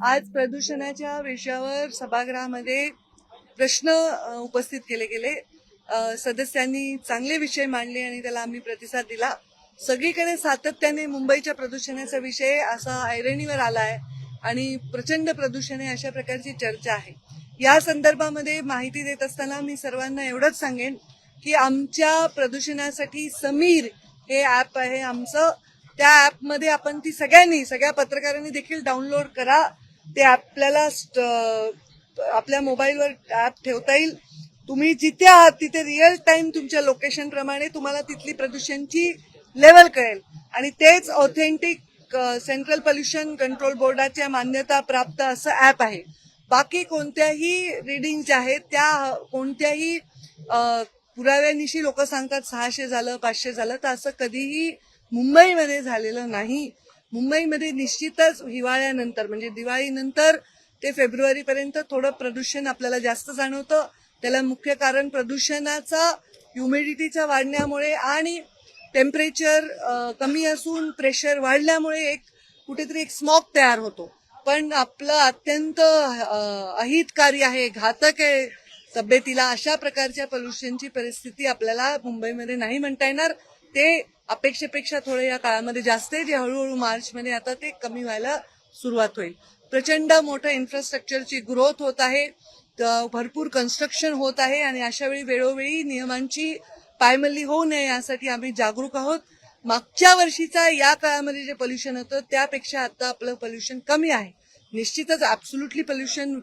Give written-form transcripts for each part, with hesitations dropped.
आज प्रदूषणाच्या विषयावर सभागृहामध्ये प्रश्न उपस्थित केले गेले. सदस्यांनी चांगले विषय मांडले आणि त्याला आम्ही प्रतिसाद दिला. सगळीकडे सातत्याने मुंबईच्या प्रदूषणाचा विषय असा ऐरणीवर आला आहे आणि प्रचंड प्रदूषण आहे अशा प्रकारची चर्चा आहे. या संदर्भामध्ये माहिती देत असताना मी सर्वांना एवढंच सांगेन की आमच्या प्रदूषणासाठी समीर हे ॲप आहे आमचं. त्या ॲपमध्ये आपण ती सगळ्या पत्रकारांनी देखील डाउनलोड करा. ते आपल्याला आपल्या मोबाईलवर ॲप ठेवता येईल. तुम्ही जिथे आहात तिथे रिअल टाइम तुमच्या लोकेशन प्रमाणे तुम्हाला तिथली प्रदूषणची लेवल कळेल आणि तेच ऑथेंटिक सेंट्रल पोल्युशन कंट्रोल बोर्डाच्या मान्यता प्राप्त असं ॲप आहे. बाकी कोणत्याही रिडिंग ज्या आहेत त्या कोणत्याही पुराव्यानिशी लोक सांगतात 600 झालं 500 झालं, तर असं कधीही मुंबईमध्ये झालेलं नाही. मुंबईमध्ये निश्चितच हिवाळ्यानंतर म्हणजे दिवाळीनंतर ते फेब्रुवारीपर्यंत थोडं प्रदूषण आपल्याला जास्त जाणवतं. त्याला मुख्य कारण प्रदूषणाचा ह्युमिडिटीचा वाढण्यामुळे आणि टेम्परेचर कमी असून प्रेशर वाढल्यामुळे कुठेतरी एक स्मॉग तयार होतो. पण आपलं अत्यंत अहितकारी आहे, घातक आहे तब्येतीला. अशा प्रकारच्या पोल्युशनची परिस्थिती आपल्याला मुंबईमध्ये नाही म्हणता येणार. ते अपेक्षेपेक्षा थोडं या काळामध्ये जास्त आहे, जे हळूहळू मार्चमध्ये आता ते कमी व्हायला सुरुवात होईल. प्रचंड मोठं इन्फ्रास्ट्रक्चरची ग्रोथ होत आहे, भरपूर कन्स्ट्रक्शन होत आहे आणि अशावेळी वेळोवेळी नियमांची पायमल्ली होऊ नये यासाठी आम्ही जागरूक आहोत. मागच्या वर्षीचा या काळामध्ये जे पोल्युशन होतं त्यापेक्षा आता आपलं पोल्युशन कमी आहे. निश्चितच ऍब्सोल्युटली पोल्युशन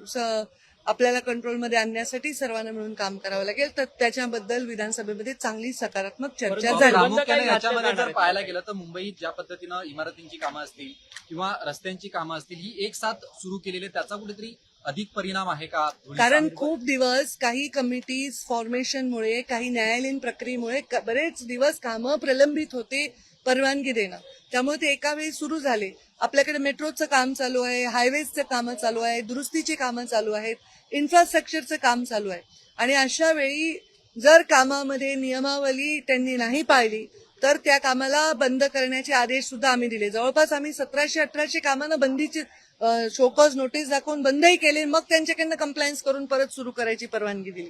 आपल्याला कंट्रोलमध्ये आणण्यासाठी सर्वांना मिळून काम करावं लागेल. तर त्याच्याबद्दल विधानसभेमध्ये चांगली सकारात्मक चर्चा झाली. याच्यामध्ये जर पाहायला गेलं तर मुंबईत ज्या पद्धतीनं इमारतींची कामं असतील किंवा रस्त्यांची कामं असतील ही एक साथ सुरू केलेली, त्याचा कुठेतरी अधिक परिणाम आहे का? कारण खूप दिवस काही कमिटीज फॉर्मेशनमुळे काही न्यायालयीन प्रक्रियेमुळे बरेच दिवस कामं प्रलंबित होते परवानगी देणं. त्यामुळे ते एका वेळी सुरू झाले. आपल्याकडे मेट्रोचं काम चालू आहे, हायवेजचं कामं चालू आहे, दुरुस्तीची कामं चालू आहेत, इन्फ्रास्ट्रक्चरचं काम चालू आहे आणि अशा वेळी जर कामामध्ये नियमावली त्यांनी नाही पाळली तर त्या कामाला बंद करण्याचे आदेश सुद्धा आम्ही दिले. जवळपास आम्ही 1700-1800 कामांना बंदीची शोकॉज नोटीस दाखवून बंदही केले, मग त्यांच्याकडनं कंप्लायन्स करून परत सुरू करायची परवानगी दिली.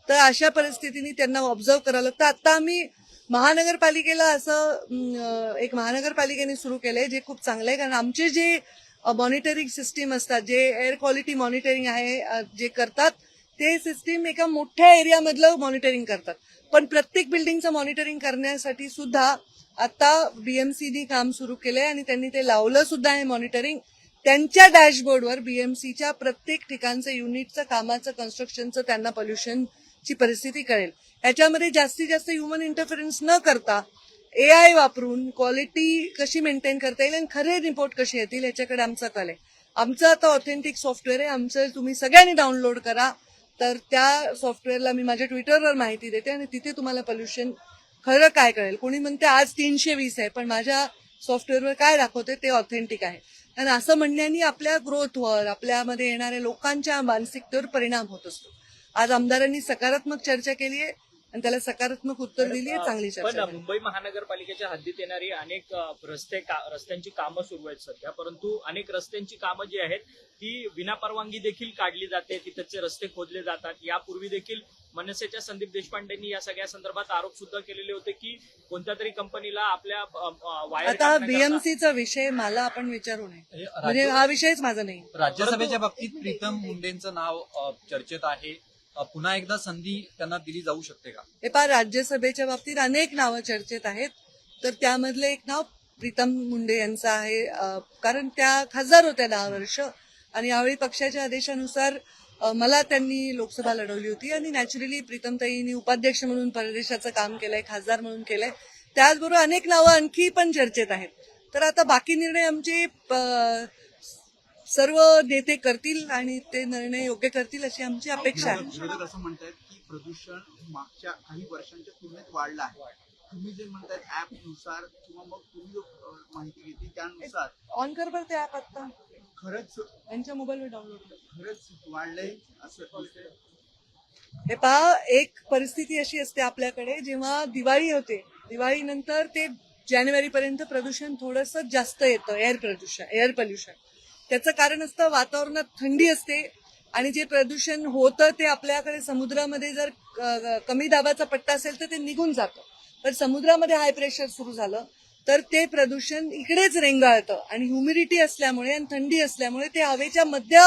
तर अशा परिस्थितीने त्यांना ऑब्झर्व करावं लागतं. आता आम्ही महानगरपालिकेला असं एक महानगरपालिकेने सुरू केलंय जे खूप चांगलं आहे. कारण आमचे जे मॉनिटरिंग सिस्टीम असतात, जे एअर क्वालिटी मॉनिटरिंग आहे जे करतात, ते सिस्टीम एका मोठ्या एरियामधलं मॉनिटरिंग करतात. पण प्रत्येक बिल्डिंगचं मॉनिटरिंग करण्यासाठी सुद्धा आता बीएमसीने काम सुरू केलंय आणि त्यांनी ते लावलं सुद्धा आहे मॉनिटरिंग. त्यांच्या डॅशबोर्डवर बीएमसीच्या प्रत्येक ठिकाणचं युनिटचं कामाचं कन्स्ट्रक्शनचं त्यांना पोल्युशनची परिस्थिती कळेल. याच्यामध्ये जास्तीत जास्त ह्युमन इंटरफरन्स न करता AI वापरून क्वालिटी कशी मेंटेन करता येईल आणि खरे रिपोर्ट कसे येतील याच्याकडे आमचा कल आहे. आमचं आता ऑथेंटिक सॉफ्टवेअर आहे, आमचं तुम्ही सगळ्यांनी डाउनलोड करा. तर त्या सॉफ्टवेअरला मी माझ्या ट्विटरवर माहिती देते आणि तिथे तुम्हाला पोल्युशन खरं काय कळेल. कोणी म्हणते आज 320 आहे, पण माझ्या सॉफ्टवेअरवर काय दाखवते ते ऑथेंटिक आहे. आणि असं म्हणण्याने आपल्या ग्रोथवर, आपल्यामध्ये येणाऱ्या लोकांच्या मानसिकतेवर परिणाम होत असतो. आज आमदारांनी सकारात्मक चर्चा केली आहे आणि त्याला सकारात्मक उत्तर दिली आहे, चांगली चर्चा. मुंबई महानगरपालिकेच्या हद्दीत येणारी अनेक रस्त्यांची कामं सुरू आहेत सध्या, परंतु अनेक रस्त्यांची कामं जी आहेत ती विनापरवानगी देखील काढली जाते, तिथचे रस्ते खोदले जातात. यापूर्वी देखील मनसेच्या संदीप देशपांडेंनी या सगळ्या संदर्भात आरोप सुद्धा केलेले होते की कोणत्या तरी कंपनीला आपल्या वायर. आता बीएमसीचा विषय मला आपण विचारू नये, म्हणजे हा विषयच माझा नाही. राज्यसभेच्या बाबतीत प्रीतम मुंडेंचं नाव चर्चेत आहे. पुन्हा एकदा संधी त्यांना दिली जाऊ शकते का? हे पहा, राज्यसभेच्या बाबतीत अनेक नावं चर्चेत आहेत. तर त्यामधलं एक नाव प्रीतम मुंडे यांचं आहे. कारण त्या खासदार होत्या 10 वर्ष आणि यावेळी पक्षाच्या आदेशानुसार मला त्यांनी लोकसभा लढवली होती आणि नॅचरली प्रीतमताईंनी उपाध्यक्ष म्हणून परदेशाचं काम केलंय, खासदार म्हणून केलंय. त्याचबरोबर अनेक नावं आणखी पण चर्चेत आहेत. तर आता बाकी निर्णय आमचे सर्व नेते करतील आणि ते निर्णय योग्य करतील अशी आमची अपेक्षा आहे. विरोधक असं म्हणतात की प्रदूषण मागच्या काही वर्षांच्या तुलनेत वाढलं आहे. तुम्ही जे म्हणतात ऍप नुसार किंवा मग तुम्ही जो माहिती घेतली त्यानुसार ऑन कर बरं ते ऍप आता खरंच त्यांच्या मोबाईलवर डाउनलोड कर. खरंच वाढलंय असं? हे पहा, एक परिस्थिती अशी असते आपल्याकडे, जेव्हा दिवाळी होते, दिवाळीनंतर ते जानेवारीपर्यंत प्रदूषण थोडंसं जास्त येतं, एअर पोल्युशन. त्याचं कारण असतं वातावरणात थंडी असते आणि जे प्रदूषण होतं ते आपल्याकडे समुद्रामध्ये जर कमी दाबाचा पट्टा असेल तर ते निघून जातं. पण समुद्रामध्ये हाय प्रेशर सुरू झालं तर ते प्रदूषण इकडेच रेंगाळतं आणि ह्युमिडिटी असल्यामुळे आणि थंडी असल्यामुळे ते हवेच्या मध्य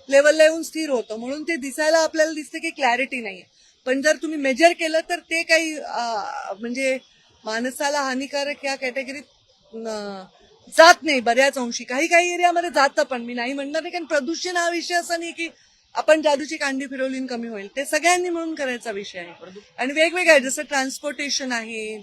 लेवलला येऊन स्थिर होतं. म्हणून ते दिसायला आपल्याला दिसतं की क्लॅरिटी नाहीये. पण जर तुम्ही मेजर केलं तर ते काही म्हणजे माणसाला हानिकारक या कॅटेगरीत जात नाही बऱ्याच अंशी. काही एरियामध्ये जातं पण मी नाही म्हणणार नाही, कारण प्रदूषण हा विषय असा नाही की आपण जादूची कांडी फिरवली आणि कमी होईल. ते सगळ्यांनी मिळून करायचा विषय आहे आणि वेगवेगळं आहे. जसं ट्रान्सपोर्टेशन आहे,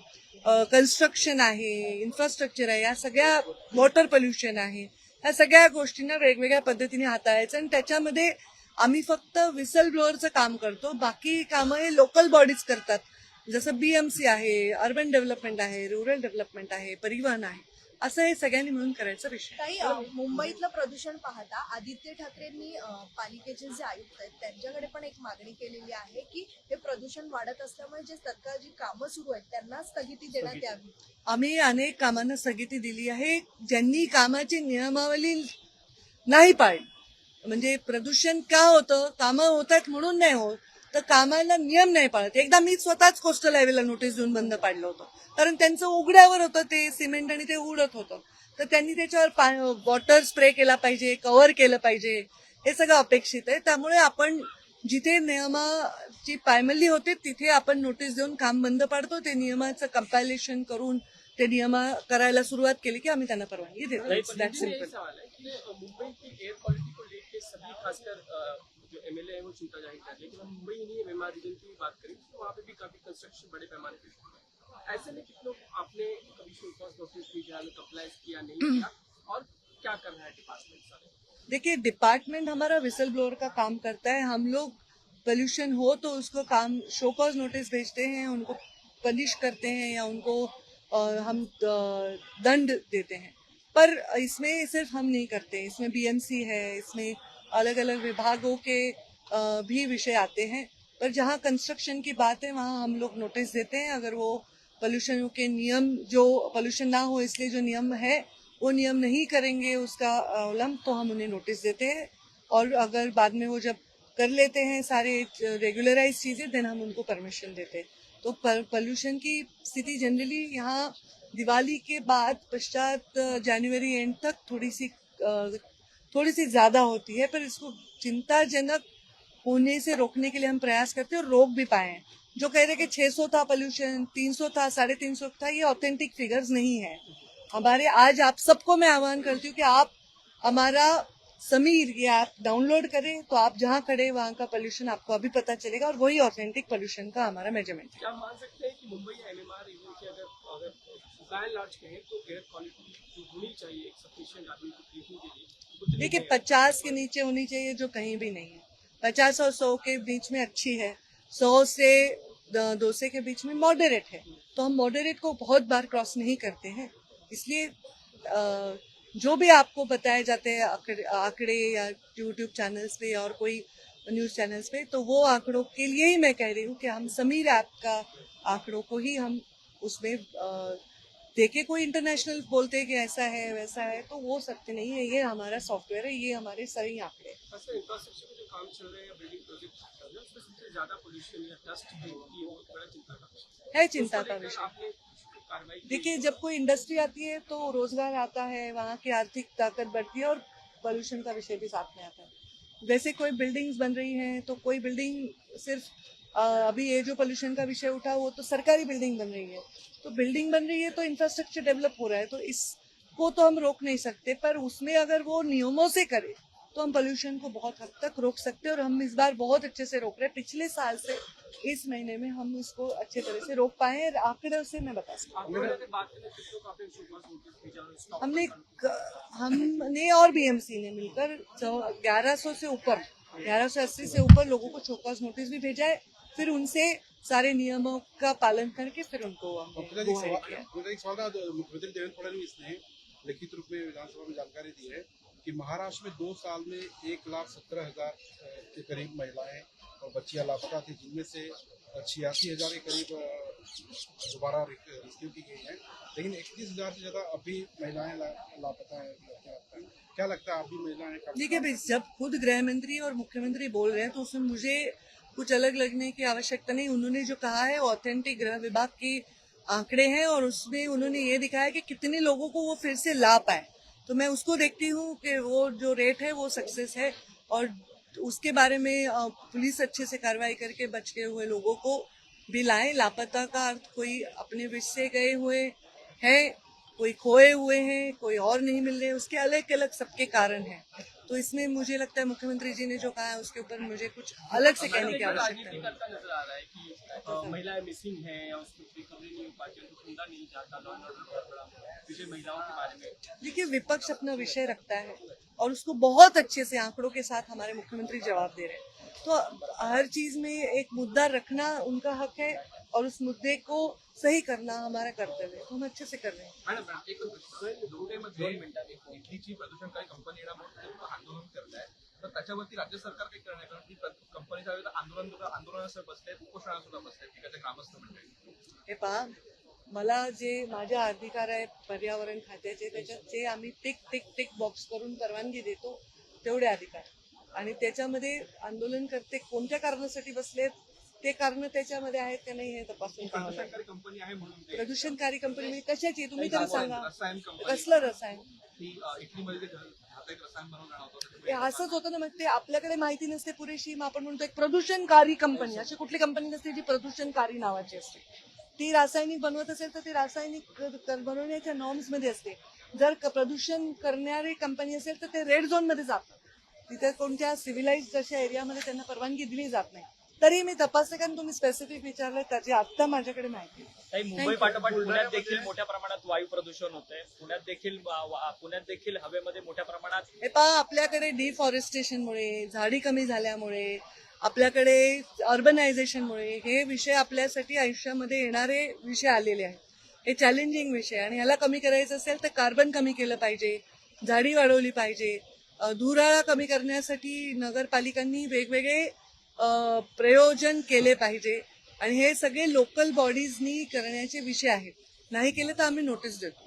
कन्स्ट्रक्शन आहे, इन्फ्रास्ट्रक्चर आहे, या सगळ्या वॉटर पोल्युशन आहे, ह्या सगळ्या गोष्टींना वेगवेगळ्या पद्धतीने हाताळायचं आणि त्याच्यामध्ये आम्ही फक्त विसल ब्लोअरचं काम करतो. बाकी कामं हे लोकल बॉडीज करतात. जसं बीएमसी आहे, अर्बन डेव्हलपमेंट आहे, रुरल डेव्हलपमेंट आहे, परिवहन आहे. असं हे सगळ्यांनी मिळून करायचा विषय. काही मुंबईतलं प्रदूषण पाहता आदित्य ठाकरेंनी पालिकेचे जे आयुक्त आहेत त्यांच्याकडे पण एक मागणी केलेली आहे की हे प्रदूषण वाढत असल्यामुळे जे सरकार जी कामं सुरू आहेत त्यांना स्थगिती देण्यात यावी. आम्ही अनेक कामांना स्थगिती दिली आहे. ज्यांनी कामाची नियमावली नाही पाळली, म्हणजे प्रदूषण का होतं, कामं होतात म्हणून नाही होत, तर कामाला नियम नाही पाळत. एकदा मी स्वतःच कोस्टल हायवेला नोटीस देऊन बंद पाडलं होतं, कारण त्यांचं उघड्यावर होतं ते सिमेंट आणि ते उडत होतं. तर त्यांनी त्याच्यावर वॉटर स्प्रे केला पाहिजे, कव्हर केलं पाहिजे, हे सगळं अपेक्षित आहे. त्यामुळे आपण जिथे नियमाची पायमल्ली होते तिथे आपण नोटीस देऊन काम बंद पाडतो. ते नियमाचं कंपायलेशन करून ते नियम करायला सुरुवात केली की आम्ही त्यांना परवानगी देतो. That's simple. सवाल है कि मुंबई की एयर क्वालिटी को लेकर सभी खासकर जो एमएलए है वो चिंता जाहिर कर रहे हैं, लेकिन हम मुंबई ही नहीं एमएमआर रीजन की भी बात करें तो वहाँ पे भी काफी कंस्ट्रक्शन बड़े पैमाने पे शुरू है। ऐसे में कितनों आपने कभी शो कॉज नोटिस दी जाए अप्लाई किया नहीं किया और क्या कर रहा है डिपार्टमेंट सर? देखिए, डिपार्टमेंट हमारा विसल ब्लोअर का काम करता है. हम लोग पोल्यूशन हो तो उसको काम शो कॉज नोटिस भेजते हैं, उनको पनिश करते हैं या उनको हम दंड देते हैं. पर इसमें सिर्फ हम नहीं करते, इसमें बीएमसी है, इसमें अलग अलग विभागों के भी विषय आते हैं. पर जहाँ कंस्ट्रक्शन की बात है वहाँ हम लोग नोटिस देते हैं. अगर वो पोल्यूशन के नियम, जो पोल्यूशन ना हो इसलिए जो नियम है वो नियम नहीं करेंगे उसका उल्लंघन, तो हम उन्हें नोटिस देते हैं. और अगर बाद में वो जब कर लेते हैं सारे रेगुलराइज चीजें, देन हम उनको परमिशन देते हैं. तो पोल्यूशन की स्थिति जनरली यहाँ दिवाली के बाद पश्चात जनवरी एंड तक थोड़ी सी ज्यादा होती है. पर इसको चिंताजनक होने से रोकने के लिए हम प्रयास करते हैं और रोक भी पाए हैं. जो कह रहे कि 600 था पोल्यूशन, 300 था, 350 था, ये ऑथेंटिक फिगर्स नहीं है हमारे. आज आप सबको मैं आह्वान करती हूँ कि आप हमारा समीर ये ऐप डाउनलोड करें, तो आप जहाँ खड़े वहाँ का पोल्यूशन आपको अभी पता चलेगा और वही ऑथेंटिक पोल्यूशन का हमारा मेजरमेंट है. क्या मान सकते हैं कि मुंबई या एमएमआर रीजन की अगर बाय लार्ज कहें तो एयर क्वालिटी जो होनी चाहिए एक सफिशिएंट आदमी को ब्रीथिंग के लिए, देखिए, 50 के नीचे होनी चाहिए, जो कहीं भी नहीं है. 50 और 100 के बीच में अच्छी है, 100 से 200 के बीच में मॉडरेट है. तो हम मॉडरेट को बहुत बार क्रॉस नहीं करते हैं. इसलिए जो भी आपको बताए जाते हैं आंकड़े या यूट्यूब चैनल्स पे और कोई न्यूज चैनल्स पे, तो वो आंकड़ों के लिए ही मैं कह रही हूँ कि हम समीर ऐप का आंकड़ों को ही हम उसमें देखे. कोई इंटरनेशनल बोलते हैं कि ऐसा है वैसा है, तो वो सत्य नहीं है. ये हमारा सॉफ्टवेयर है, ये हमारे सही आंकड़े हैं. इंफ्रास्ट्रक्चर में जो काम चल रहे हैं या बिल्डिंग प्रोजेक्ट चल रहे हैं उसमें सबसे ज्यादा पोल्यूशन या डस्ट की बहुत बड़ा चिंता का विषय है चिंता का विषय. आपने कार्रवाई की? देखिए, जब कोई इंडस्ट्री आती है तो रोजगार आता है, वहाँ की आर्थिक ताकत बढ़ती है और पोल्यूशन का विषय भी साथ में आता है. वैसे कोई बिल्डिंग्स बन रही हैं तो कोई बिल्डिंग सिर्फ अभी ये जो पोल्यूशन का विषय उठा वो तो सरकारी बिल्डिंग बन रही है. तो बिल्डिंग बन रही है तो इंफ्रास्ट्रक्चर डेवलप हो रहा है, तो इसको तो हम रोक नहीं सकते. पर उसमें अगर वो नियमों से करे तो हम पोल्यूशन को बहुत हद तक रोक सकते हैं और हम इस बार बहुत अच्छे से रोक रहे हैं. पिछले साल से इस महीने में हम इसको अच्छे तरह से रोक पाए हैं. आंकड़ों से मैं बता सकती हूँ. अगर बात करें कितनों को आपने शो कॉज नोटिस भेजा और स्टॉप हमने और बीएमसी ने मिलकर 1100 से ऊपर 1180 से ऊपर लोगों को शोकॉज नोटिस भी भेजा है. फिर उनसे सारे नियमों का पालन करके फिर उनको हमने गुहार किया. मुख्यमंत्री देवेंद्र फडणवीस ने लिखित रूप में विधानसभा में जानकारी दी है कि महाराष्ट्र में 2 साल में 1,17,000 के करीब महिलाएं और बच्चियां लापता थी, जिनमें से 86,000 के करीब दोबारा रेस्क्यू की गई हैं, लेकिन 31,000 से ज़्यादा अभी महिलाएं लापता हैं. क्या लगता है आप भी महिला हैं काफी? देखिए भाई, जब खुद गृह मंत्री और मुख्यमंत्री बोल रहे हैं तो उसमें मुझे कुछ अलग लगने की आवश्यकता नहीं। उन्होंने जो कहा है ऑथेंटिक गृह विभाग के आंकड़े हैं और उसमें उन्होंने ये दिखाया कि कितने लोगों को वो फिर से ला पाए। तो मैं उसको देखती हूँ कि वो जो रेट है वो सक्सेस है और उसके बारे में पुलिस अच्छे से कार्रवाई करके बचे हुए लोगों को भी लाए। लापता का अर्थ कोई अपने विष से गए हुए हैं, कोई खोए हुए हैं, कोई और नहीं मिल रहे, उसके अलग अलग सबके कारण हैं। तो इसमें मुझे लगता है मुख्यमंत्री जी ने जो कहा है उसके ऊपर मुझे कुछ अलग से कहने की आवश्यकता राजनीति नहीं। करता नजर आ रहा है कि महिलाएं मिसिंग है या उसकी रिकवरी नहीं हो पाती, उनको ढूंढा नहीं जाता, लॉ एंड ऑर्डर बहुत बड़ा विषय महिलाओं के बारे में। देखिए, विपक्ष अपना विषय रखता है और उसको बहुत अच्छे से आंकड़ों के साथ हमारे मुख्यमंत्री जवाब दे रहे हैं। तो हर चीज में एक मुद्दा रखना उनका हक है और उस मुद्दे को सही करना हमारा कर्तव्य है। तो हम अच्छे से कर रहे हैं। मॅडम एक धुळेमध्ये इथलीची प्रदूषणकारी कंपनी येण्यामुळे आंदोलन करत आहे, तर त्याच्यावरती राज्य सरकार काही करणार, कारण की कंपनीच्या विरुद्ध आंदोलनासह बसले, उपोषणाला सुद्धा बसले तिकडचे ग्रामस्थ मंडळी. हे पहा, मला जे माझ्या अधिकार आहे पर्यावरण खात्याचे, त्याच्यात जे आम्ही टिक टिक टिक बॉक्स करून परवानगी देतो तेवढे अधिकार, आणि त्याच्यामध्ये आंदोलनकर्ते कोणत्या कारणासाठी बसलेत ते कारण त्याच्यामध्ये आहेत का नाही हे तपासून पाहावं लागेल. प्रदूषणकारी कंपनी आहे म्हणून ते प्रदूषणकारी कंपनी म्हणजे कशाची तुम्ही तरी सांगा. रसायन कंपनी कसलं रसायन? ती इटलीमध्ये जे घातक रसायन बनवलं होतं हे असंच होतं ना, मग ते आपल्याकडे माहिती नसते पुरेशी, मग आपण म्हणतो एक प्रदूषणकारी कंपनी. अशी कुठली कंपनी नसते जी प्रदूषणकारी नावाची असते. ती रासायनिक बनवत असेल तर ती रासायनिक बनवण्याच्या नॉर्म्स मध्ये असते. जर प्रदूषण करणारी कंपनी असेल तर ते रेड झोन मध्ये जातात. तिथे कोणत्या सिव्हिलाइज्ड अशा एरियामध्ये त्यांना परवानगी दिली जात नाही. तरी मी तपासते, कारण तुम्ही स्पेसिफिक विचारलं त्याची आता माझ्याकडे माहिती आहे. ताई, मुंबई पाठोपाठ पुण्यात देखील मोठ्या प्रमाणात वायू प्रदूषण होतंय. पुण्यात देखील हवेमध्ये मोठ्या प्रमाणात हे पहा, आपल्याकडे डिफॉरेस्टेशनमुळे, झाडी कमी झाल्यामुळे, आपल्याकडे अर्बनायझेशनमुळे हे विषय आपल्यासाठी आयुष्यामध्ये येणारे विषय आलेले आहेत. हे चॅलेंजिंग विषय, आणि ह्याला कमी करायचं असेल तर कार्बन कमी केलं पाहिजे, झाडी वाढवली पाहिजे, धुराळा कमी करण्यासाठी नगरपालिकांनी वेगवेगळे प्रयोजन केले पाहिजे, आणि हे सगळे लोकल बॉडीजनी करण्याचे विषय आहेत. नाही केले तर आम्ही नोटीस देतो.